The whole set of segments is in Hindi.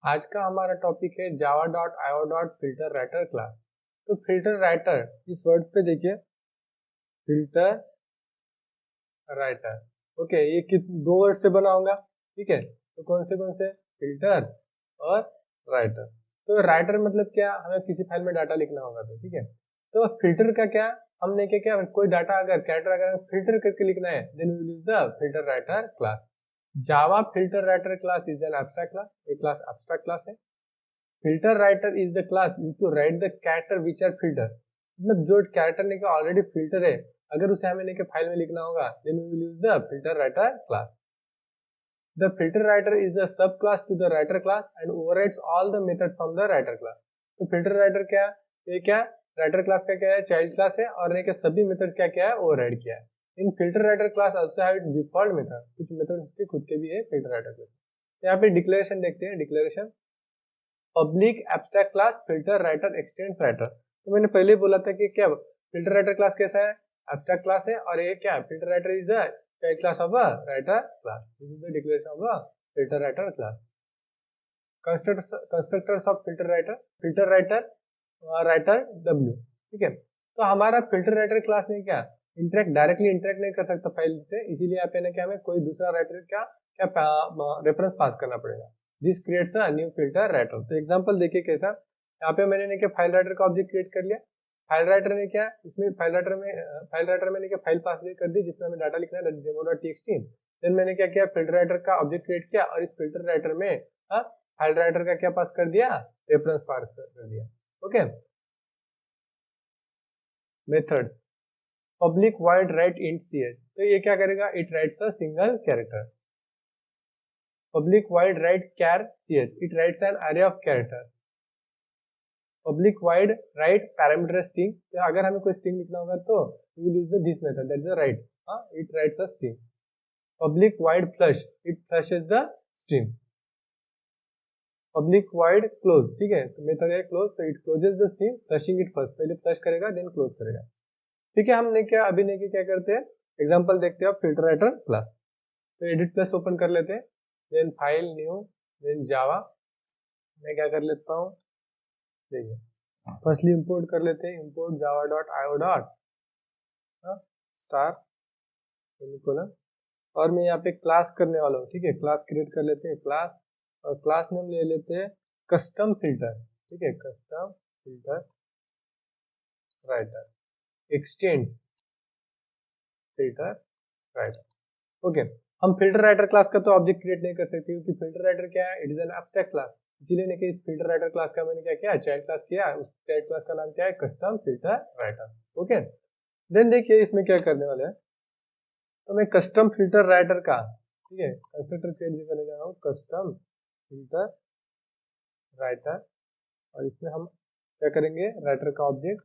आज का हमारा टॉपिक है Java dot IO dot filter writer class. तो फिल्टर राइटर इस वर्ड पे देखिए, फिल्टर राइटर। ओके, ये दो वर्ड से बना होगा, ठीक है। तो कौन से फिल्टर और राइटर। तो राइटर मतलब क्या, हमें किसी फाइल में डाटा लिखना होगा, तो ठीक है। तो फिल्टर का क्या, हमने क्या कोई डाटा अगर कैरेक्टर अगर फिल्टर करके लिखना है then we will use the filter writer class. Java filter writer class is an abstract class, एक क्लास एब्स्ट्रैक्ट क्लास है। Filter writer is the class use to write the character which are filter, मतलब जो कैरेक्टर ने ऑलरेडी फिल्टर है, अगर उसे हमें फाइल में लिखना होगा then we will use the filter writer class. The filter writer is the subclass to the writer class and overrides all the methods from the writer class. तो filter writer क्या, ये क्या writer class का क्या है, child class है, और ये सभी मेथड क्या है override किया है। इन filter writer class also have its default method, कुछ मेथड उसके खुद के भी है filter writer class। यहाँ पे डिक्लेरेशन देखते हैं, declaration public abstract class filter writer x tends writer. तो मैंने पहले बोला था कि क्या फिल्टर राइटर क्लास कैसा है, एब्स्ट्रैक्ट क्लास है, और ये क्या filter writer is the child class of a writer class. This is the declaration of a filter writer class. Constructors of filter writer writer w, ठीक है। तो हमारा फिल्टर राइटर क्लास ने क्या डायरेक्टली इंटरेक्ट नहीं कर सकता फाइल से, इसीलिए यहाँ पे क्या हमें कोई दूसरा राइटर क्या रेफरेंस पास करना पड़ेगा। This creates a new filter writer. तो एग्जांपल देखिए कैसा, यहाँ पे मैंने क्या फाइल राइटर का ऑब्जेक्ट क्रिएट कर लिया। फाइल राइटर ने क्या इसमें फाइल राइटर मैंने क्या फाइल पास कर दी जिसमें हमें डाटा लिखना है demo.txt। देन मैंने क्या किया फिल्टर राइटर का ऑब्जेक्ट क्रिएट किया और इस फिल्टर राइटर में फाइल राइटर का क्या पास कर दिया, रेफरेंस पास कर दिया। Okay, methods public void write int ch, तो ये क्या करेगा, it writes a single character. Public void write char ch, it writes an array of character. Public void write parameter string, तो अगर हमें कोई स्ट्रिंग लिखना होगा तो we will use this method, that is the write, it writes a string. Public void flush, it flushes the string. Public void close, ठीक है, तो मेथड है क्लोज, तो it closes the string flushing it first, पहले फ्लश करेगा देन क्लोज करेगा, ठीक है। हमने क्या अभी ने क्या करते हैं, एग्जांपल देखते हैं फिल्टर राइटर क्लास। तो एडिट प्लस ओपन कर लेते हैं, देन फाइल न्यू, देन जावा। मैं क्या कर लेता हूँ, देखिए फर्स्टली इंपोर्ट कर लेते हैं, import Java dot IO dot star semicolon, और मैं यहाँ पे क्लास करने वाला हूँ, ठीक है। क्लास क्रिएट कर लेते हैं क्लास, और क्लास नेम ले लेते हैं कस्टम फिल्टर, ठीक है, custom filter writer x tends filter writer. Okay, हम फिल्टर राइटर क्लास का तो ऑब्जेक्ट क्रिएट नहीं कर सकते क्योंकि फिल्टर राइटर क्या है, it is an abstract class, इसीलिए नहीं कि इस फिल्टर राइटर क्लास का मैंने क्या किया, चाइल्ड क्लास किया, उस चाइल्ड क्लास का नाम क्या है, custom filter writer. Okay, then देखिए इसमें क्या करने वाले हैं, तो मैं कस्टम फिल्टर राइटर का, ठीक है, कंस्ट्रक्टर क्रिएट करने जा रहा हूँ, कस्टम फिल्टर राइटर, और इसमें हम क्या करेंगे, राइटर का ऑब्जेक्ट,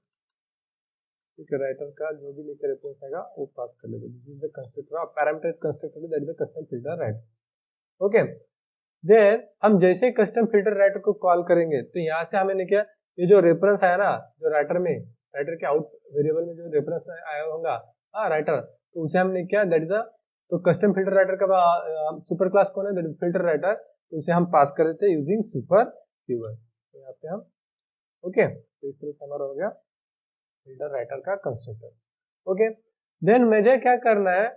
ठीक है, राइटर का जो भी लेकर रेफरेंस आएगा वो पास कर लेंगे। This is the constructor of parameter constructor, that is the custom filter writer. Okay, then हम जैसे ही कस्टम फिल्टर राइटर को कॉल करेंगे तो यहाँ से हमें क्या, ये जो रेफरेंस आया ना, जो राइटर में, राइटर के आउट वेरिएबल में जो रेफरेंस आया होगा राइटर, तो उसे हमने क्या, दैट इज द, तो कस्टम फिल्टर राइटर का सुपर क्लास कौन है, दैट इज फिल्टर राइटर, तो उसे हम पास कर देते हैं यूजिंग सुपर कीवर्ड। तो यहाँ पे हम ओके, तो इस तरह से हमारा हो गया फिल्टर राइटर का कंस्ट्रक्टर। ओके, देन मुझे क्या करना है,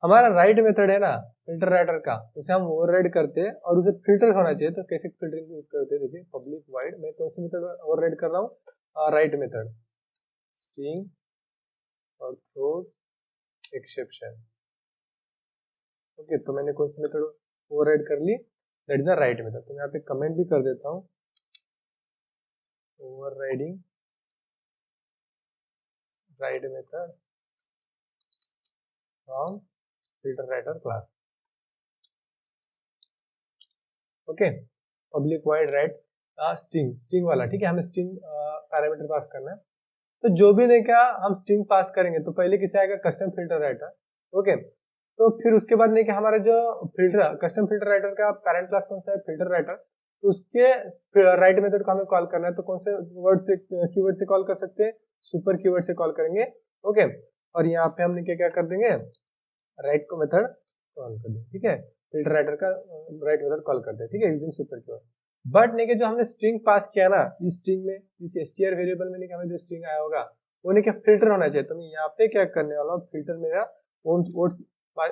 हमारा राइट मेथड है ना फिल्टर राइटर का, उसे हम ओवरराइड करते हैं और उसे फिल्टर होना चाहिए। तो कैसे फिल्टरिंग यूज करते हैं, देखिए पब्लिक वाइड, मैं कौन सी मेथड ओवरराइड कर रहा हूँ, राइट मेथड, स्ट्रिंग और थ्रोज एक्सेप्शन। ओके, तो मैंने कौन सी मेथड ओवरराइड कर ली, that is the write method. तो मैं यहाँ पे कमेंट भी कर देता हूँ, overriding write method from filter writer class. Okay, public void write string वाला, ठीक है, हमें स्ट्रिंग पैरामीटर पास करना है। तो जो भी नहीं क्या हम स्ट्रिंग पास करेंगे तो पहले किसे आएगा, कस्टम फिल्टर राइटर। ओके, तो फिर उसके बाद नहीं कि हमारा जो फिल्टर कस्टम फिल्टर राइटर का पैरेंट क्लास कौन सा है, फिल्टर राइटर, तो उसके राइट मेथड को हमें कॉल करना है। तो कौन से वर्ड से, कीवर्ड से कॉल कर सकते हैं, सुपर कीवर्ड से कॉल करेंगे। ओके, और यहाँ पे हमने क्या कर देंगे, राइट को मेथड कॉल कर देंगे, ठीक है, फिल्टर राइटर का राइट मेथड कॉल करते हैं, ठीक है, यूजिंग सुपर कीवर्ड। बट नहीं कि जो हमने स्ट्रिंग पास किया ना, इस स्ट्रिंग में, इस str वेरिएबल में नहीं कि हमें जो स्ट्रिंग आया होगा वो नहीं क्या फिल्टर होना चाहिए। तो मैं यहाँ पे क्या करने वाला हूँ, फिल्टर मेरा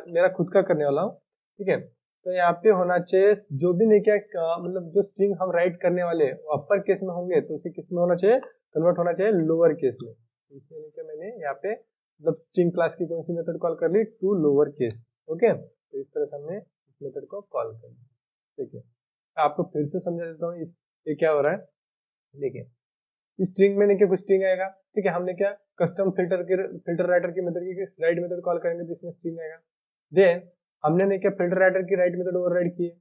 मेरा खुद का करने वाला हूँ, ठीक है। तो यहाँ पे होना चाहिए जो भी नहीं क्या मतलब जो स्ट्रिंग हम राइट करने वाले वो अपर केस में होंगे तो उसे किस में होना चाहिए, कन्वर्ट होना चाहिए लोअर केस में। इसलिए नहीं क्या मैंने यहाँ पे मतलब स्ट्रिंग क्लास की कौन सी मेथड कॉल कर ली, टू लोअर केस। ओके, तो इस तरह से हमने इस मेथड को कॉल कर लिया। ठीक है, आपको फिर से समझा देता हूँ ये क्या हो रहा है। देखिए, इस स्ट्रिंग में क्या कुछ स्ट्रिंग आएगा, ठीक है। हमने क्या कस्टम फिल्टर राइटर की मेथड की राइट मेथड कॉल करेंगे तो इसमें स्ट्रिंग आएगा। देन हमने ने क्या फिल्टर राइटर की राइट मेथड ओवरराइड की है।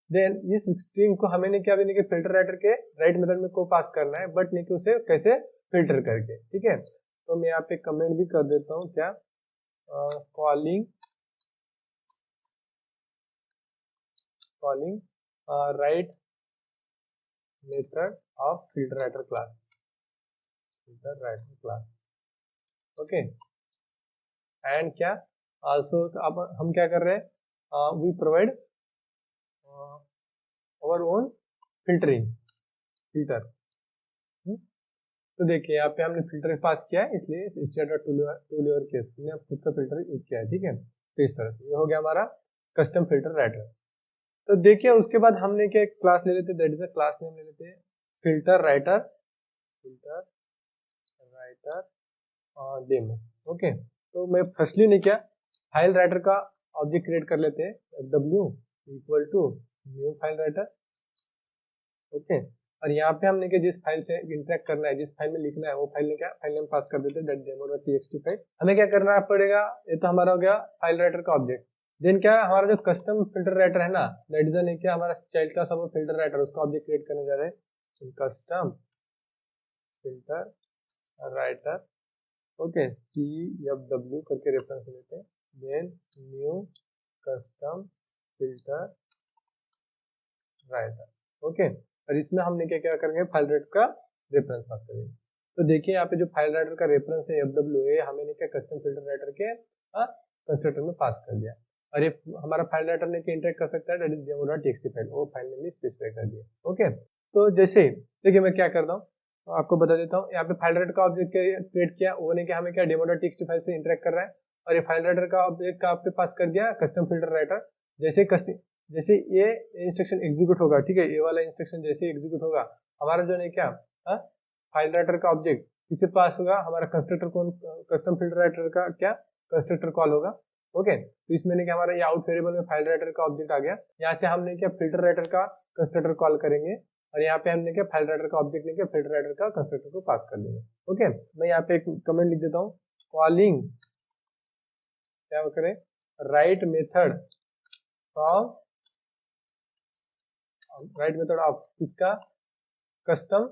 देन इस स्ट्रिंग को हमें ने क्या भी नहीं कि फिल्टर राइटर के राइट मेथड में को पास करना है, बट नहीं कि उसे कैसे फिल्टर करके, ठीक है। तो मैं यहाँ पे कमेंट भी कर देता हूँ, क्या calling write method of filter writer class. Okay, and क्या आल्सो अब हम क्या कर रहे हैं, we provide our own filter. तो देखिए यहाँ पे हमने फिल्टर पास किया है, इसलिए स्टैंडर्ड टू लेयर केस हमने खुद का फिल्टर यूज किया है, ठीक है। तो इस तरह से ये हो गया हमारा कस्टम फिल्टर राइटर। तो देखिए उसके बाद हमने क्या क्लास ले लेते, that is a class name ले लेते हैं फिल्टर राइटर डेमो। ओके, तो मैं फर्स्टली ने क्या फाइल राइटर का ऑब्जेक्ट क्रिएट कर लेते हैं, w equal to new file writer. Okay, और यहाँ पे हमने क्या जिस फाइल से इंटरेक्ट करना है, जिस फाइल में लिखना है वो फाइल ने क्या फाइल नेम पास कर देते हैं demo.txt फाइल। हमें क्या करना पड़ेगा, ये तो हमारा हो गया फाइल राइटर का ऑब्जेक्ट। देन क्या हमारा जो कस्टम फिल्टर राइटर है ना, दैट इज ने क्या हमारा चाइल्ड का सब फिल्टर राइटर, उसका ऑब्जेक्ट क्रिएट करने जा रहे हैं custom filter writer. Okay, CFW करके रेफरेंस लेते हैं। Then new custom filter writer. Okay, और इसमें हमने क्या क्या करेंगे, फाइल राइटर का रेफरेंस पास करेंगे। तो देखिए यहाँ पे जो फाइल राइटर का रेफरेंस है FW है, हमें क्या कस्टम फिल्टर राइटर के कंस्ट्रक्टर में पास कर दिया। और ये हमारा फाइल राइटर ने क्या इंटरेक्ट कर सकता है, दैट इज demo.txt फाइल, वो फाइल ने भी स्पेसिफाई कर दिया। ओके, तो जैसे देखिए मैं क्या करता हूँ आपको बता देता हूँ। यहाँ पे फाइल राइटर का ऑब्जेक्ट क्रिएट किया, वो ने क्या हमें क्या demo.txt फाइल से इंटरेक्ट कर रहा है, और ये फाइल राइटर का ऑब्जेक्ट का आपके पास कर दिया कस्टम फिल्टर राइटर। जैसे ये इंस्ट्रक्शन एग्जीक्यूट होगा, ठीक है, ये वाला इंस्ट्रक्शन जैसे एग्जीक्यूट होगा, हमारा जो नहीं क्या फाइल राइटर का ऑब्जेक्ट किससे पास होगा, हमारा कंस्ट्रक्टर कौन, कस्टम फिल्टर राइटर का क्या कंस्ट्रक्टर कॉल होगा। ओके, तो इसमें क्या हमारा ये आउट वेरिएबल में फाइल राइटर का ऑब्जेक्ट आ गया। यहाँ से हमने क्या फिल्टर राइटर का कंस्ट्रक्टर कॉल करेंगे, और यहाँ पे हमने क्या फाइल राइटर का ऑब्जेक्ट लेके फिल्टर राइटर का कंस्ट्रक्टर को पास कर देंगे। ओके, मैं यहाँ पे एक कमेंट लिख देता हूँ, कॉलिंग क्या करें right method from right method of किसका कस्टम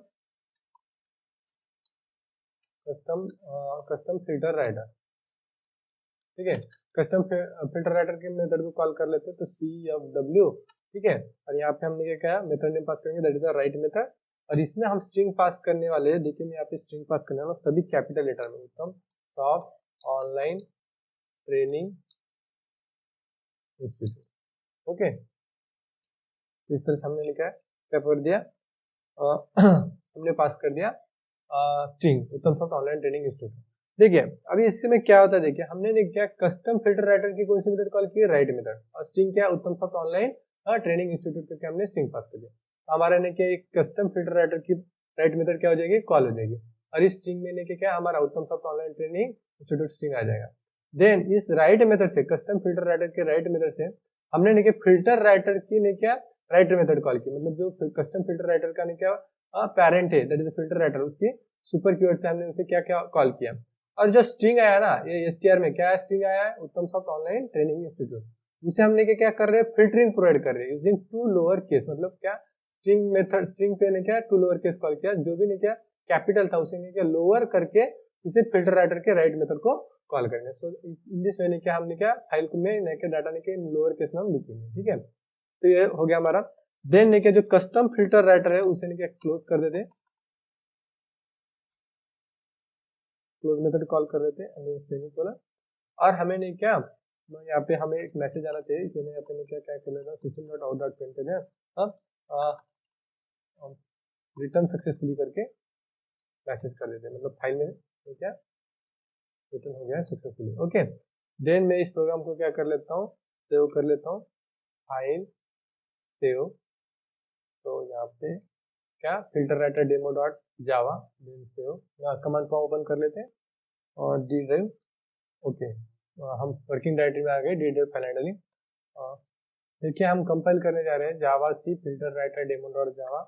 फिल्टर राइटर। ठीक है, कस्टम फिल्टर राइटर के मेथड को कॉल कर लेते हैं, तो CFW, ठीक है। और यहाँ पे हमने क्या किया, मेथड नेम पास करेंगे, that is the write method. और इसमें हम स्ट्रिंग पास करने वाले हैं, देखिए मैं यहाँ पे स्ट्रिंग पास करने वाला हूँ सभी कैपिटल लेटर में, उत्तम top online training institute. Okay, तो इस तरह से हमने लिखा है, क्या कर दिया हमने पास कर दिया स्ट्रिंग उत्तम सॉफ्ट ऑनलाइन ट्रेनिंग इंस्टीट्यूट। देखिए अभी इसमें क्या होता है, देखिए हमने क्या कस्टम फिल्टर राइटर की कौन सी मेथड कॉल की है, राइट मेथड, और स्ट्रिंग क्या उत्तम सॉफ्ट ऑनलाइन ट्रेनिंग इंस्टीट्यूट करके हमने स्ट्रिंग पास कर दिया। हमारे ने क्या एक कस्टम फिल्टर राइटर की राइट मेथड क्या हो जाएगी, कॉल हो जाएगी, और इस स्ट्रिंग में लेके क्या हमारा Uttam soft online training institute string आ जाएगा। देन इस राइट मेथड से कस्टम फिल्टर राइटर के राइट मेथड से हमने ने फिल्टर राइटर की ने क्या राइटर मेथड कॉल की, मतलब जो कस्टम फिल्टर राइटर का ने क्या पेरेंट है, दैट इज फिल्टर राइटर, उसकी सुपर कीवर्ड से हमने उसे क्या क्या कॉल किया। और जो स्ट्रिंग आया ना, ये str में क्या स्ट्रिंग आया है, उत्तम सॉफ्ट ऑनलाइन ट्रेनिंग इंस्टीट्यूट, उसे हमने क्या कर रहे हैं, फिल्टरिंग प्रोवाइड कर रहे हैं यूजिंग टू लोअर केस, मतलब क्या स्ट्रिंग मेथड, स्ट्रिंग पे ने क्या टू लोअर केस कॉल किया, जो भी ने क्या कैपिटल था उसे ने क्या लोअर करके इसे फिल्टर राइटर के राइट मेथड को कॉल करेंगे। सो इन दिस वे ने क्या हमने क्या फाइल में ने क्या डाटा ने के लोअर केस में हम लिखेंगे, ठीक है। तो ये हो गया हमारा। देन ने क्या जो कस्टम फिल्टर राइटर है उसे ने क्या क्लोज कर देते, क्लोज मेथड कॉल कर देते हैं सेमीकोलन। और हमें नहीं क्या यहाँ पे हमें एक मैसेज आना चाहिए, इसलिए मैं यहाँ पे क्या क्या कर लेता हूँ, system.out.println है रिटर्न सक्सेसफुली करके मैसेज कर देते हैं, मतलब फाइल में तो क्या रिटर्न हो गया सक्सेसफुली। ओके, देन मैं इस प्रोग्राम को क्या कर लेता हूँ, सेव कर लेता हूँ, फाइल सेव। तो यहाँ पे क्या filter writer demo dot Java, then save, command को ओपन कर लेते हैं और डी ड्राइव। ओके, हम वर्किंग डायरेक्टरी में आ गए, डी ड्राइव फाइनली। देखिए हम कंपाइल करने जा रहे हैं javac filter writer demo dot Java.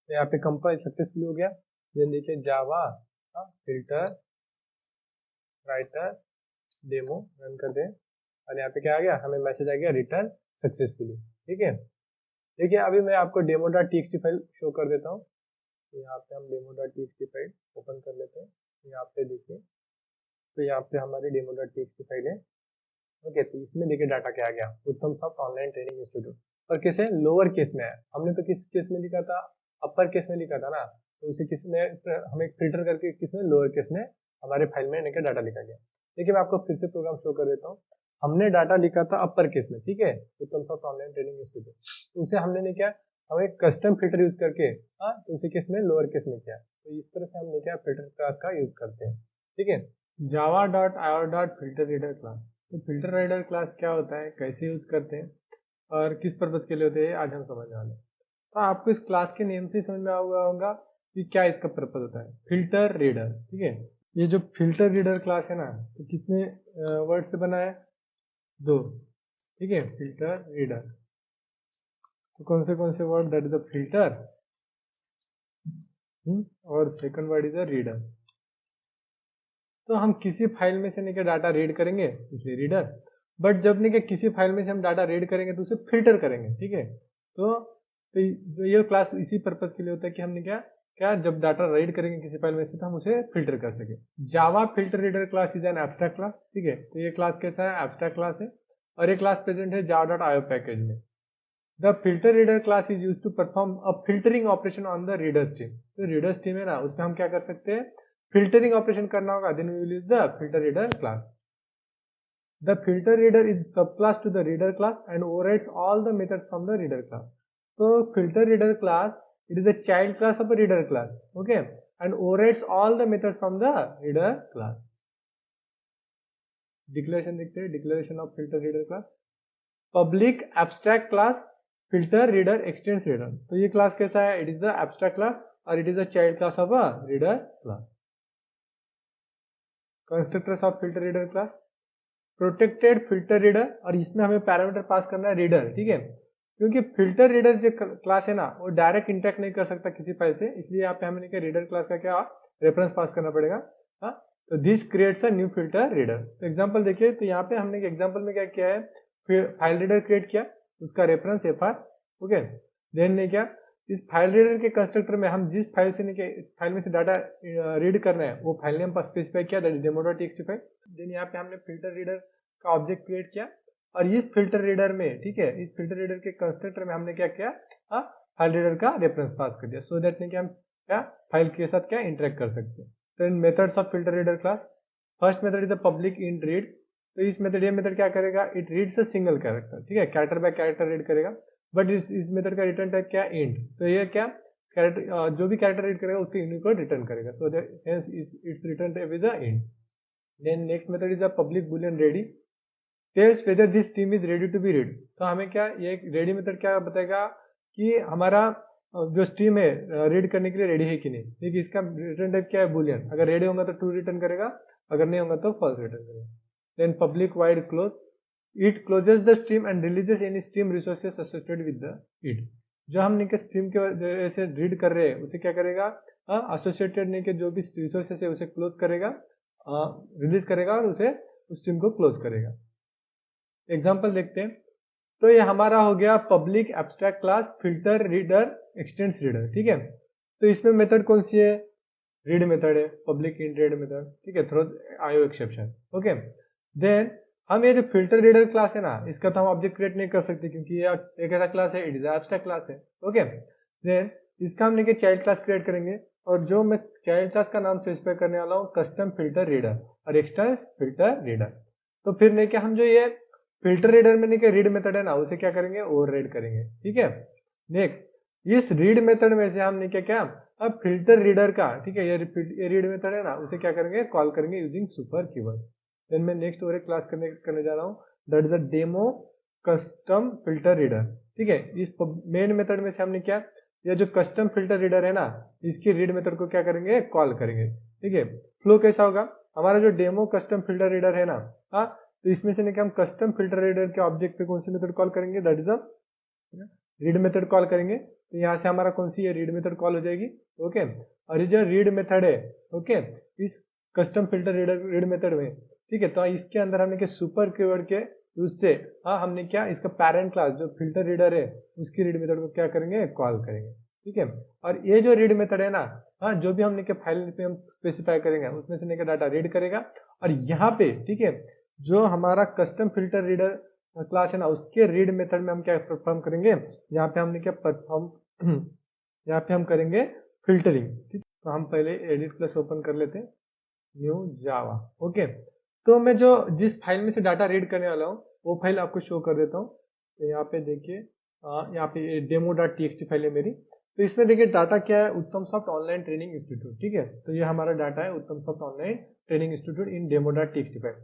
तो यहाँ पे कंपाइल सक्सेसफुली हो गया। देन देखिए Java filter writer demo run कर दें और यहाँ पे क्या आ गया, हमें मैसेज आ गया रिटर्न सक्सेसफुली। ठीक है, देखिए अभी मैं आपको demo dot TXT file show कर देता हूँ। तो यहाँ पे हम demo dot TXT file open कर लेते हैं। यहाँ पे देखिए, तो यहाँ पे हमारी डेमो डॉट टीएक्सटी फाइल है। ओके, तो इसमें देखिए डाटा क्या आ गया, उत्तम सॉफ्ट ऑनलाइन ट्रेनिंग इंस्टीट्यूट, और कैसे लोअर केस में है। हमने तो किस केस में लिखा था, अपर केस में लिखा था ना, तो उसे किसने हमें फिल्टर करके किसने लोअर केस में हमारे फाइल में लेकर डाटा लिखा गया। देखिए मैं आपको फिर से प्रोग्राम शो कर देता हूँ। हमने डाटा लिखा था अपर केस में, ठीक है, उत्तम सॉफ्ट ऑनलाइन ट्रेनिंग इंस्टीट्यूट, तो उसे हमने ने क्या, हमें कस्टम फिल्टर यूज करके तो उसे केस में लोअर केस में किया। तो इस तरह से हमने क्या फिल्टर क्लास का यूज करते हैं। ठीक है, जावा डॉट आयो डॉट फिल्टर रीडर क्लास। तो फिल्टर राइडर क्लास क्या होता है, कैसे यूज करते हैं और किस पर्पज के लिए होते हैं, आज हम समझने वाले हैं। तो आपको इस क्लास के नेम से समझ में आ गया होगा कि क्या इसका पर्पज होता है, फिल्टर रीडर। ठीक है, ये जो फिल्टर रीडर क्लास है ना, तो कितने वर्ड से बना है, 2। ठीक है, फिल्टर रीडर, तो कौन से word, that is the filter और second word is the reader. तो हम किसी फाइल में से नहीं डाटा रीड करेंगे इसलिए रीडर, बट जब नहीं किसी फाइल में से हम डाटा रीड करेंगे तो उसे फिल्टर करेंगे। ठीक है, तो ये क्लास इसी पर्पज के लिए होता है कि हमने क्या जब डाटा रीड करेंगे किसी फाइल में से तो हम उसे फिल्टर कर सके। Java filter reader class is an abstract class. ठीक है, तो ये क्लास कैसा है, एब्स्ट्रैक्ट क्लास है और ये क्लास प्रेजेंट है जावा डॉट आयो पैकेज में। The filter reader class is use to perform a filtering operation on the reader stream. तो रीडर स्ट्रीम है ना, उसमें हम क्या कर सकते हैं, फिल्टरिंग ऑपरेशन करना होगा, then we will use the filter reader class. The filter reader is subclass to the reader class and overrides all the methods from the reader class. So filter reader class, it is a child class of a reader class, okay, and overrides all the methods from the reader class. Declaration देखते हैं, declaration of filter reader class. Public abstract class filter reader extends reader. तो ये class कैसा है, it is the abstract class और it is a child class of a reader class. Constructors of filter reader class. Protected filter reader, और इसमें हमें पैरामीटर पास करना है रीडर। ठीक है, क्योंकि फिल्टर रीडर जो क्लास है ना वो डायरेक्ट इंटरेक्ट नहीं कर सकता किसी फाइल से, इसलिए यहाँ पे हमें क्या रीडर क्लास का क्या रेफरेंस पास करना पड़ेगा। हाँ, तो this creates a new filter reader. तो एग्जांपल देखिए, तो यहाँ पे हमने एग्जांपल में क्या किया है, फाइल रीडर क्रिएट किया, उसका रेफरेंस FR। ओके, देन ने क्या, इस फाइल रीडर के कंस्ट्रक्टर में हम जिस फाइल से फाइल में से डाटा रीड करना है वो फाइल नेम स्पेसिफाई किया, दैट इज डेमो.txt फाइल। देन यहाँ पे हमने फिल्टर रीडर का ऑब्जेक्ट क्रिएट किया और इस फिल्टर रीडर में, ठीक है, इस फिल्टर रीडर के कंस्ट्रक्टर में हमने क्या किया, फाइल रीडर का रेफरेंस पास कर दिया, सो दैट कि हम क्या फाइल के साथ क्या इंटरेक्ट कर सकते हैं। तो इन methods of filter reader class, first method is the public int read. तो इस मेथड, ये मेथड क्या करेगा, it reads a single character. ठीक है, कैरेक्टर बाय कैरेक्टर रीड करेगा, बट इस मेथड का रिटर्न टाइप क्या, इंट। तो ये क्या कैरेक्टर, जो भी कैरेक्टर रीड करेगा उसके यूनिक को रिटर्न करेगा, so hence its return type is the int. Then next method is the public boolean ready, tells whether this stream is ready to be read. तो हमें क्या, ये रेडी मेथड क्या बताएगा कि हमारा जो स्ट्रीम है रीड करने के लिए रेडी है कि नहीं। देखिए इसका रिटर्न टाइप क्या है, बूलियन। अगर रेडी होगा तो ट्रू रिटर्न करेगा, अगर नहीं होगा तो फॉल्स रिटर्न करेगा। Then public void close, it closes the stream and releases any stream resources associated with the it. जो हम नहीं स्ट्रीम के वजह से रीड कर रहे हैं उसे क्या करेगा, एसोसिएटेड नहीं के जो भी रिसोर्सेज है उसे क्लोज करेगा, रिलीज करेगा और उसे उस स्ट्रीम को क्लोज करेगा। एग्जाम्पल देखते हैं, तो ये हमारा हो गया public abstract class filter reader x tends reader. ठीक है, तो इसमें मेथड कौन सी है, रीड मेथड है, पब्लिक इंट रीड मेथड। ठीक है, थ्रो आयो एक्सेप्शन। ओके, देन हम ये जो फिल्टर रीडर क्लास है ना, इसका तो हम ऑब्जेक्ट क्रिएट नहीं कर सकते क्योंकि ये एक ऐसा क्लास है, इट इज एब्स्ट्रैक्ट क्लास है। ओके, देन इसका हम लेके चाइल्ड क्लास क्रिएट करेंगे और जो मैं चाइल्ड क्लास का नाम स्पेसिफाई करने वाला हूँ कस्टम फिल्टर रीडर और एक्सटेंस फिल्टर रीडर। तो फिर लेके हम जो ये फिल्टर रीडर में नहीं रीड मेथड है ना उसे क्या करेंगे, ओवरराइड करेंगे। ठीक है, नेक्स्ट इस रीड मेथड में से हमने क्या क्या, अब फिल्टर रीडर का, ठीक है, ये रीड मेथड है ना, उसे क्या करेंगे, कॉल करेंगे यूजिंग सुपर कीवर्ड। देन मैं नेक्स्ट और एक क्लास करने जा रहा हूँ, that is the demo custom filter reader. ठीक है, इस मेन मेथड में से हमने क्या, ये जो कस्टम फिल्टर रीडर है ना, इसकी रीड मेथड को क्या करेंगे, कॉल करेंगे। ठीक है, फ्लो कैसा होगा, हमारा जो डेमो कस्टम फिल्टर रीडर है ना, हाँ, तो इसमें से हम कस्टम फिल्टर रीडर के ऑब्जेक्ट पे कौन सी मेथड कॉल करेंगे, that is the read method call करेंगे। तो यहाँ से हमारा कौन सी ये रीड मेथड कॉल हो जाएगी। ओके, और ये जो रीड मेथड है, ओके, इस कस्टम फिल्टर रीड मेथड में, ठीक है, तो इसके अंदर हमने क्या, सुपर कीवर्ड के उससे, हाँ, हमने क्या, इसका पेरेंट क्लास जो फिल्टर रीडर है उसकी रीड मेथड को क्या करेंगे, कॉल करेंगे। ठीक है, और ये जो रीड मेथड है ना, हाँ, जो भी हमने क्या फाइल पे हम स्पेसिफाई करेंगे उसमें से डाटा रीड करेगा, और यहाँ पे, ठीक है, जो हमारा कस्टम फिल्टर रीडर क्लास है ना, उसके रीड मेथड में हम क्या परफॉर्म करेंगे, यहाँ पे हमने क्या परफॉर्म यहाँ पे हम करेंगे फिल्टरिंग। ठीक, तो हम पहले एडिट प्लस ओपन कर लेते हैं, न्यू जावा। ओके, तो मैं जो जिस फाइल में से डाटा रीड करने वाला हूँ वो फाइल आपको शो कर देता हूँ। तो यहाँ पे देखिए, यहाँ पे demo.txt फाइल है मेरी। तो इसमें देखिए डाटा क्या है, उत्तम सॉफ्ट ऑनलाइन ट्रेनिंग इंस्टीट्यूट। ठीक है, तो ये हमारा डाटा है, उत्तम सॉफ्ट ऑनलाइन ट्रेनिंग इंस्टीट्यूट इन demo.txt फाइल।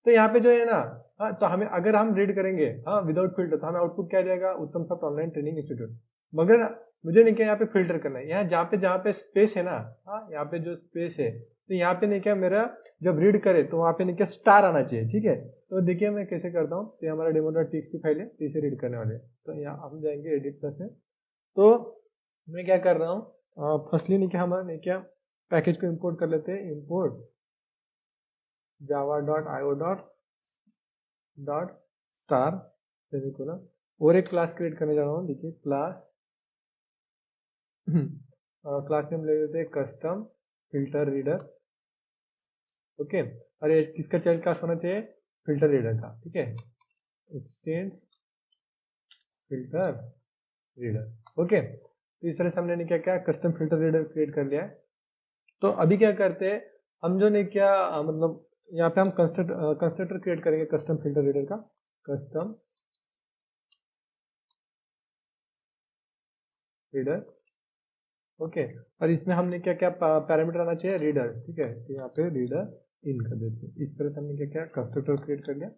तो यहाँ पे जो है ना, हाँ, तो हमें अगर हम रीड करेंगे, हाँ, विदाउट फिल्टर, तो हमें आउटपुट क्या जाएगा, उत्तम सॉफ्ट ऑनलाइन ट्रेनिंग इंस्टीट्यूट। मगर मुझे नहीं क्या, यहाँ पे फिल्टर करना है, यहाँ जहाँ पे स्पेस है ना, हाँ, यहाँ पे जो स्पेस है, तो यहाँ पे नहीं क्या, मेरा जब रीड करे तो वहाँ पे नहीं क्या, स्टार आना चाहिए। ठीक है, तो देखिए मैं कैसे करता हूँ, तो हमारा demo.txt फाइल है, तो इसे रीड करने वाले हैं। तो यहाँ हम जाएंगे एडिट प्लस में, तो मैं क्या कर रहा हूँ, फर्स्टली नहीं क्या, हमारा नहीं क्या, पैकेज को इम्पोर्ट कर लेते हैं, इम्पोर्ट java.io.star सेमीकोलन, और एक क्लास क्रिएट करने जा रहा हूँ। देखिए क्लास क्लास नेम ले लेते हैं कस्टम फिल्टर रीडर। ओके, और ये किसका चाइल्ड क्लास होना चाहिए, फिल्टर रीडर का। ठीक है, एक्सटेंड फिल्टर रीडर। ओके, तो इस तरह से हमने क्या क्या कस्टम फिल्टर रीडर क्रिएट कर लिया है। तो अभी क्या करते हैं हम, जो नहीं क्या, मतलब यहाँ पे हम कंस्ट्रक्टर क्रिएट करेंगे कस्टम फिल्टर रीडर का, कस्टम रीडर। ओके, और इसमें हमने क्या क्या पैरामीटर आना चाहिए, रीडर। ठीक है, तो यहाँ पे रीडर इन कर देते हैं। इस तरह से हमने क्या क्या कंस्ट्रक्टर क्रिएट कर लिया,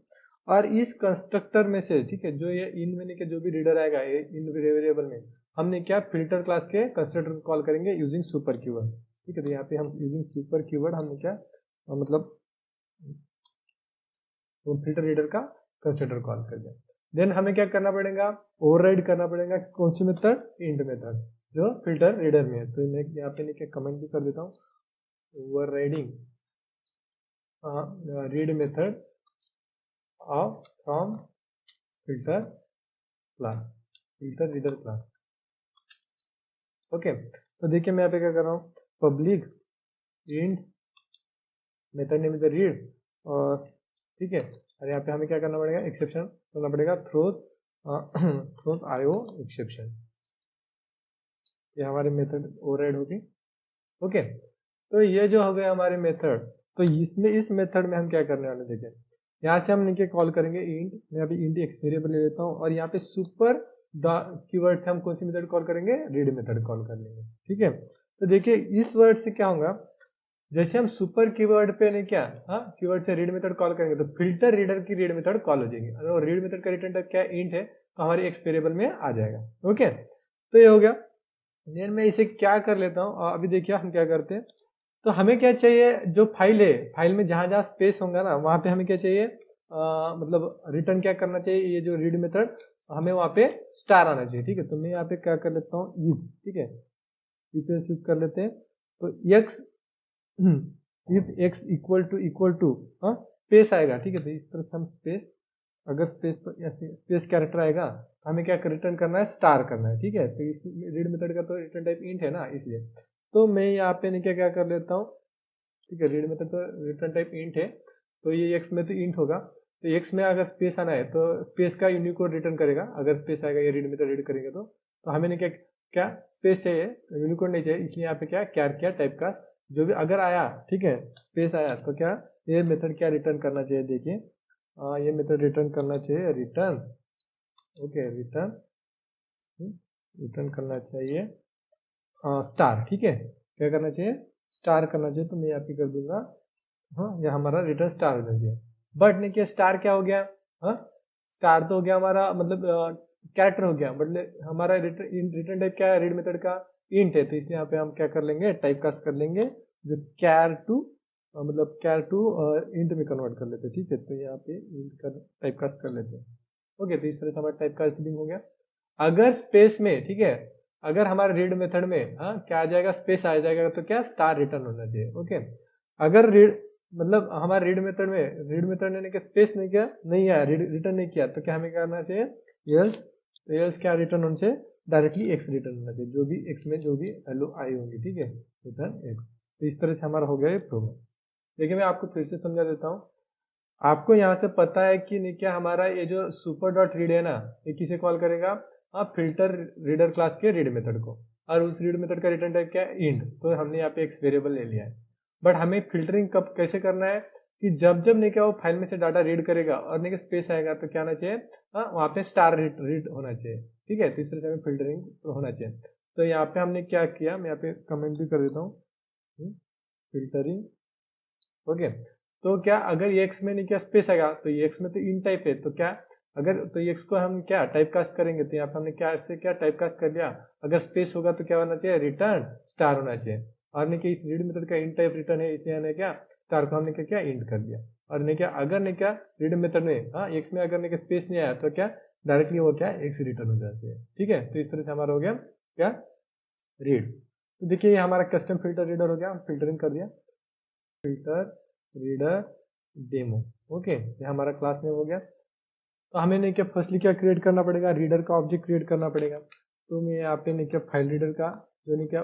और इस कंस्ट्रक्टर में से, ठीक है, जो ये इन में के जो भी रीडर आएगा इन वेरिएबल में, हमने क्या, फिल्टर क्लास के कंस्ट्रक्टर को कॉल करेंगे यूजिंग सुपर कीवर्ड। ठीक है, तो यहाँ पे हम यूजिंग सुपर कीवर्ड हमने क्या, मतलब तो फिल्टर रीडर का कंस्ट्रक्टर कॉल कर दिया। देन हमें क्या करना पड़ेगा, ओवरराइड करना पड़ेगा कौन सी मेथड, इंट मेथड, जो फिल्टर रीडर में है। तो मैं यहाँ पे क्या कमेंट भी कर देता हूँ, overriding read method of from filter class, filter reader class. Okay, तो देखिए मैं यहाँ पे क्या कर रहा हूँ, public int method name is the read, और ठीक है, और यहाँ पे हमें क्या करना पड़ेगा, एक्सेप्शन करना पड़ेगा, थ्रोज आईओ एक्सेप्शन। ये हमारे मेथड ओवरराइड होगी। ओके, तो ये जो हो गया हमारे मेथड। तो इसमें इस मेथड में हम क्या करने वाले, देखें यहाँ से हम नीचे कॉल करेंगे इंट, मैं अभी इंट एक्स वेरिएबल ले लेता हूँ, और यहाँ पे सुपर कीवर्ड से हम कौन सी मेथड कॉल करेंगे, रीड मेथड कॉल कर लेंगे। ठीक है, तो देखिए इस वर्ड से क्या होगा, जैसे हम सुपर कीवर्ड पे नहीं क्या, हाँ, कीवर्ड से रीड मेथड कॉल करेंगे तो फिल्टर रीडर की रीड मेथड कॉल हो जाएगी। अगर रीड मेथड का रिटर्न टाइप क्या इंट है, तो हमारे एक्स वेरिएबल में आ जाएगा। ओके, तो ये हो गया। देन मैं इसे क्या कर लेता हूँ, अभी देखिए हम क्या करते हैं, तो हमें क्या चाहिए, जो फाइल है, फाइल में जहां जहां स्पेस होगा ना, वहां पे हमें क्या चाहिए, मतलब रिटर्न क्या करना चाहिए, ये जो रीड मेथड, हमें वहां पे स्टार आना चाहिए। ठीक है, तो मैं यहाँ पे क्या कर लेता हूँ, इफ, ठीक है, इफ यूज कर लेते हैं, तो x if x equal to space आएगा। ठीक है, तो इस तरह से हम स्पेस, अगर स्पेस तो ऐसे स्पेस कैरेक्टर आएगा, हमें क्या रिटर्न करना है, स्टार करना है। ठीक है, तो इस रीड मेथड का तो रिटर्न टाइप इंट है ना, इसलिए तो मैं यहाँ पे नहीं क्या क्या कर लेता हूँ। ठीक है, रीड मेथड तो रिटर्न टाइप इंट है, तो ये एक्स में तो इंट होगा, तो एक्स में अगर स्पेस आना है तो स्पेस का यूनिकोड रिटर्न करेगा। अगर स्पेस आएगा ये रीड मेथड रीड करेंगे तो हमें क्या क्या स्पेस चाहिए, यूनिकोड नहीं चाहिए, इसलिए यहाँ पे क्या क्या टाइप का जो भी अगर आया, ठीक है, स्पेस आया, तो क्या ये मेथड क्या रिटर्न करना चाहिए, देखिए ये मेथड रिटर्न करना चाहिए रिटर्न। ओके, रिटर्न रिटर्न करना चाहिए स्टार, ठीक है, क्या करना चाहिए, स्टार करना चाहिए। तो मैं यहाँ पे कर दूंगा, हाँ, यह हमारा रिटर्न स्टार होना चाहिए। बट नहीं किया, स्टार क्या हो गया, हाँ, स्टार तो हो गया हमारा मतलब कैरेक्टर हो गया, बट हमारा रिटर्न टाइप क्या है, रीड मेथड का इंट है। तो इसलिए यहाँ पे हम क्या कर लेंगे, टाइप कास्ट कर लेंगे, जो कैर टू मतलब कैर टू इंट में कन्वर्ट कर लेते हैं, ठीक है। तो यहाँ पे इंट का टाइप कास्ट कर लेते हैं। ओके, तो इस तरह से हमारा टाइप कास्टिंग हो गया। अगर स्पेस में, ठीक है, अगर हमारे रीड मेथड में हाँ क्या आ जाएगा, स्पेस आ जाएगा, तो क्या स्टार रिटर्न होना चाहिए। ओके, अगर रीड मतलब हमारे रीड मेथड ने क्या स्पेस नहीं किया, नहीं आया, रिटर्न नहीं किया, तो क्या हमें करना चाहिए, एल्स क्या रिटर्न होना चाहिए, डायरेक्टली एक्स रिटर्न होना चाहिए, जो भी एक्स में जो भी वैल्यू आई होंगी, ठीक है, रिटर्न एक्स। तो इस तरह से हमारा हो गया ये प्रोग्राम। देखिए मैं आपको फिर से समझा देता हूँ। आपको यहाँ से पता है कि नहीं क्या, हमारा ये जो सुपर डॉट रीड है ना, ये किसे कॉल करेगा, आप फिल्टर रीडर क्लास के रीड मेथड को, और उस रीड मेथड का रिटर्न टाइप क्या है, इंट। तो हमने यहाँ पे एक्स वेरिएबल ले लिया है। बट हमें फिल्टरिंग कब कैसे करना है, कि जब जब नहीं क्या वो फाइल में से डाटा रीड करेगा और नहीं स्पेस आएगा, तो क्या होना चाहिए, हाँ वहाँ पे स्टार रीड होना चाहिए, ठीक है। तो इस तरह से हमें फिल्टरिंग होना चाहिए। तो यहाँ पे हमने क्या किया, मैं यहाँ पे कमेंट भी कर देता हूँ, फिल्टरिंग। ओके, तो क्या अगर ये एक्स में नहीं क्या स्पेस आएगा, तो ये एक्स में तो इन टाइप है, तो क्या अगर तो ये एक्स को हम क्या टाइप कास्ट करेंगे, तो यहाँ पे हमने क्या से क्या टाइप कास्ट कर दिया, अगर स्पेस होगा तो क्या होना चाहिए, रिटर्न स्टार होना चाहिए। और नहीं क्या इस रीड मेथड का इन टाइप रिटर्न है, इसलिए हमने क्या स्टार को हमने क्या इंट कर दिया। और नहीं क्या अगर नहीं क्या रीड मेथड में हाँ एक्स में अगर नहीं क्या स्पेस नहीं आया, तो क्या डायरेक्टली वो क्या एक्स रिटर्न हो जाती है, ठीक है। तो इस तरह से हमारा हो गया क्या रीड। तो देखिए ये हमारा कस्टम फिल्टर रीडर हो गया, हम फिल्टरिंग कर दिया, फिल्टर रीडर डेमो। ओके, ये हमारा क्लास नेम हो गया। तो हमें नहीं क्या फर्स्टली क्या क्रिएट करना पड़ेगा, रीडर का ऑब्जेक्ट क्रिएट करना पड़ेगा। तो मैं यहाँ पे नहीं क्या फाइल रीडर का जो नहीं क्या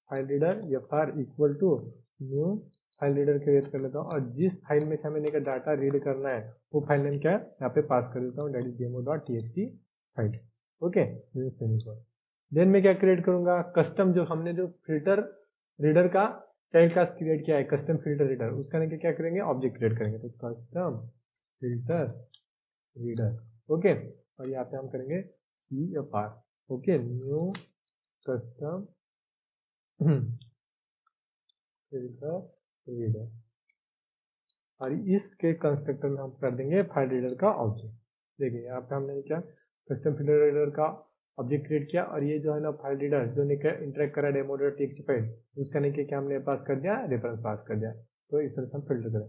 फाइल रीडर या फार equal to new file reader create कर लेता हूँ, और जिस फाइल में से हमें नहीं क्या डाटा रीड करना है वो फाइल नेम क्या है यहाँ पे पास कर देता हूँ, डेट इज डेमो.txt फाइल। ओके, देन मैं क्या क्रिएट करूंगा, कस्टम जो हमने जो फिल्टर रीडर का चाइल्ड क्लास क्रिएट किया है, कस्टम फिल्टर रीडर, उसका नहीं क्या करेंगे, ऑब्जेक्ट क्रिएट करेंगे। तो कस्टम फिल्टर रीडर, ओके, और यहाँ पे हम करेंगे CFR, okay, new custom filter reader, और इसके कंस्ट्रक्टर में हम कर देंगे फाइल रीडर का ऑब्जेक्ट। देखिए यहाँ पे हमने क्या कस्टम फिल्टर रीडर का ऑब्जेक्ट क्रिएट किया, और ये जो है ना फाइल रीडर जो इंटरेक्ट करा डेमो.txt फाइल, उसका नहीं क्या हमने पास कर दिया, रेफरेंस पास कर दिया। तो इस तरह से हम फिल्टर करें।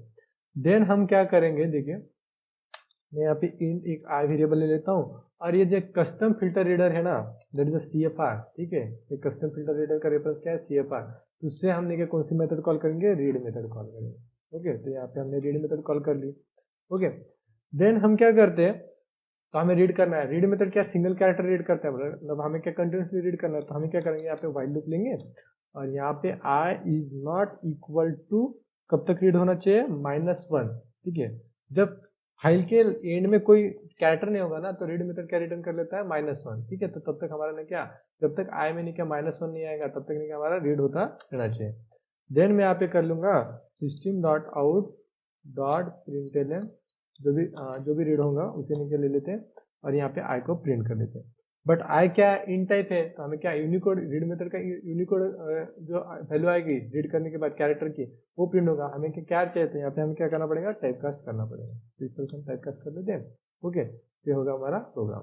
देन हम क्या करेंगे, देखिए मैं यहाँ पे इन एक आई वेरिएबल ले लेता हूँ, और ये जो कस्टम फिल्टर रीडर है ना, दैट इज CFR, ठीक है। ये कस्टम फिल्टर रीडर का रेफरेंस क्या है, CFR। तो उससे हमने क्या कौन सी मेथड कॉल करेंगे, रीड मेथड कॉल करेंगे। ओके, तो यहाँ पे हमने रीड मेथड कॉल कर ली। ओके, देन हम क्या करते हैं, तो हमें रीड करना है, रीड मेथड क्या सिंगल कैरेक्टर रीड करता है, मतलब हमें क्या कंटिन्यूसली रीड करना है। तो हमें क्या करेंगे, यहाँ पे व्हाइल लूप लेंगे, और यहाँ पे I is not equal to कब तक रीड होना चाहिए, -1, ठीक है। जब फाइल के एंड में कोई कैरेक्टर नहीं होगा ना, तो रीड मेथड क्या रिटर्न कर लेता है, -1, ठीक है। तो तब तक हमारा ने क्या, जब तक आई में नहीं क्या -1 नहीं आएगा, तब तक नहीं क्या हमारा रीड होता रहना चाहिए। देन मैं यहाँ पे कर लूंगा system.out.println, जो भी रीड होगा उसे नहीं क्या ले लेते हैं, और यहाँ पे आई को प्रिंट कर देते हैं। बट आई क्या इन टाइप है, तो हमें क्या यूनिकोड रीड मेथड का यूनिकोड जो वैल्यू आएगी रीड करने के बाद कैरेक्टर की, वो प्रिंट होगा। हमें क्या चाहिए, तो यहाँ पे हमें क्या करना पड़ेगा, टाइप कास्ट करना पड़ेगा। तो इस तरह से हम टाइप कास्ट कर लेते हैं। ओके, ये होगा हमारा प्रोग्राम।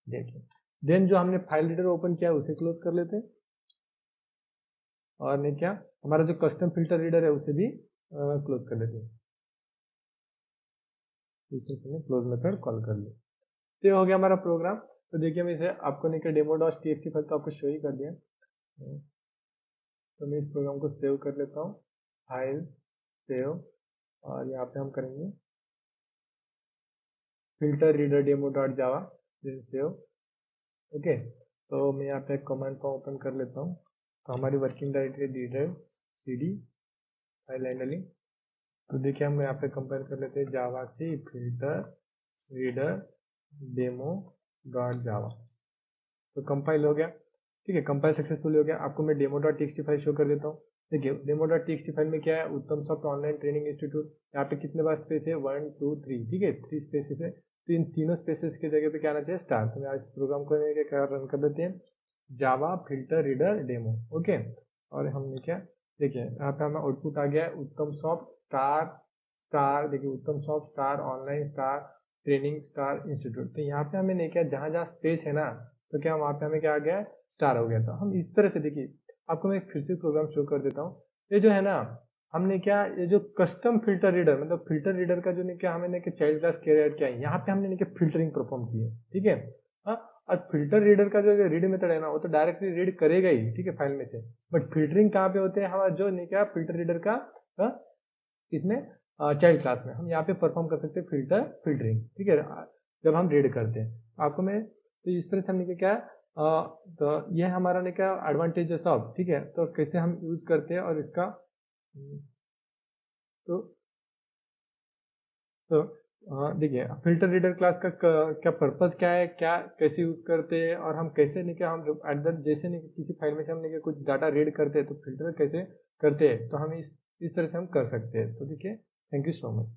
देखिए देन जो हमने फाइल रीडर ओपन किया उसे क्लोज कर लेते हैं, और नहीं क्या हमारा जो कस्टम फिल्टर रीडर है उसे भी क्लोज कर लेते हैं। इस तरह से क्लोज मेथड कॉल कर ले, तो ये हो गया हमारा प्रोग्राम। तो देखिए मैं इसे आपको नहीं क्या डेमो.txt फाइल तो आपको शो ही कर दिया। तो मैं इस प्रोग्राम को सेव कर लेता हूँ, फाइल सेव, और यहाँ पे हम करेंगे फिल्टर रीडर डेमो.जावा, सेव। ओके, तो मैं यहाँ पे कमांड को ओपन कर लेता हूँ। तो हमारी working directory reader cd file handling. तो देखिए हम यहाँ पे कंपेयर कर लेते हैं, जावा सी फिल्टर रीडर डेमो.जावा। तो कंपाइल हो गया, ठीक है, कंपाइल सक्सेसफुल हो गया। आपको मैं डेमो.txt फाइल शो कर देता हूँ। देखिए डेमो.txt फाइल में क्या है, उत्तम सॉफ्ट ऑनलाइन ट्रेनिंग इंस्टीट्यूट, यहाँ पे कितने बार स्पेस है, 1 2 3, ठीक है, 3 स्पेसेस है। तो इन तीनों स्पेसेस की जगह पे क्या आना चाहिए, स्टार। तो मैं इस प्रोग्राम को क्या रन कर देते हैं, जावा फिल्टर रीडर डेमो। ओके, और हमने क्या, देखिए यहाँ पे हमें आउटपुट आ गया है उत्तम सॉफ्ट स्टार स्टार, देखिए उत्तम soft star online star training star institute. तो यहाँ पे हमें नहीं क्या, जहाँ जहाँ स्पेस है ना, तो क्या वहाँ पे हमें क्या आ गया, स्टार हो गया। तो हम इस तरह से, देखिए आपको मैं फिर से प्रोग्राम शो कर देता हूँ। ये जो है ना, हमने क्या, ये जो कस्टम फिल्टर रीडर, मतलब फिल्टर रीडर का जो नहीं क्या, हमें नहीं चाइल्ड क्लास क्रिएट किया है, यहाँ पे हमने नहीं क्या फिल्टरिंग परफॉर्म की है, ठीक है। हाँ, और फिल्टर रीडर का जो रीड मेथड है ना, वो तो डायरेक्टली रीड करेगा ही, ठीक है, फाइल में से। बट फिल्टरिंग कहाँ पे होते हैं, हमारा जो नहीं क्या फिल्टर रीडर का इसमें चाइल्ड क्लास में हम यहाँ पे परफॉर्म कर सकते हैं फिल्टरिंग, ठीक है, जब हम रीड करते हैं। आपको मैं तो इस तरह से हमने क्या, तो ये हमारा ने क्या एडवांटेजेस ऑफ, ठीक है, तो कैसे हम यूज करते हैं और इसका तो तो देखिए फिल्टर रीडर क्लास का क्या पर्पस क्या है, क्या कैसे यूज करते हैं, और हम कैसे नहीं क्या, हम एट द जैसे नहीं किसी फाइल में से हमने कुछ डाटा रीड करते हैं तो फिल्टर कैसे करते हैं, तो हम इस तरह से हम कर सकते हैं। तो देखिए, थैंक यू सो मच।